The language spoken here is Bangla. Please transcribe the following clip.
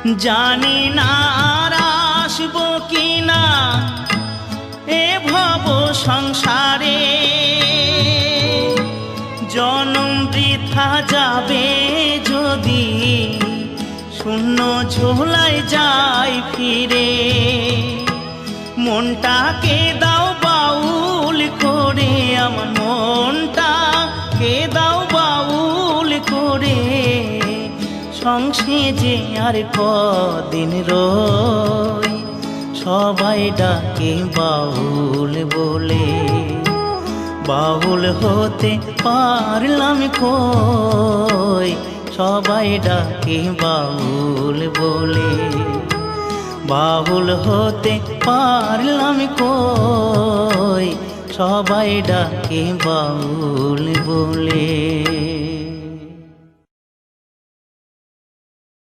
জানি না আর আসবো কিনা এ ভব সংসারে, জনম বৃথা যাবে যদি শূন্য ঝোলায় যাই ফিরে। মনটাকে দাও বাউল করে, আমার মনটাকে দাও বাউল করে, সংসে যে আর কদিন রই, সবাই ডাকে বাউল বলে। বাউল হতে পারলাম কই, সবাই ডাকে বাউল বলে। বাউল হতে পারলাম কই, সবাই ডাকে বাউল বলে।